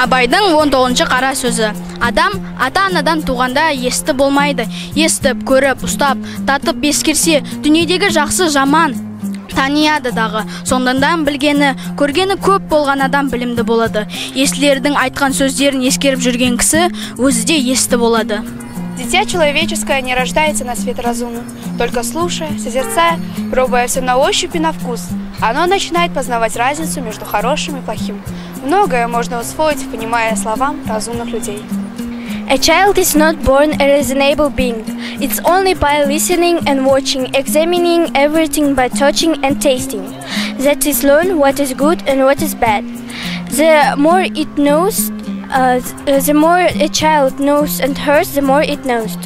Абайдың 19 қара сөзі. Адам ата-анадан туғанда есті болмайды. Естіп, көріп, ұстап, татып ескерсе, дүниедегі жақсы жаман танияды дағы. Сондан білгені, көргені көп болған адам білімді болады. Естілердің айтқан сөздерін ескеріп жүрген кісі өзі де есті болады. Дитя человеческое не рождается на свет разумным, только слушая, созерцая, пробуя все на ощупь и на вкус. Оно начинает познавать разницу между хорошим и плохим. Многое можно усвоить, понимая словам разумных людей. A child is not born a reasonable being. It's only by listening and watching, examining everything by touching and tasting, that is learn what is good and what is bad. The more it knows, the more a child knows and hears, the more it knows.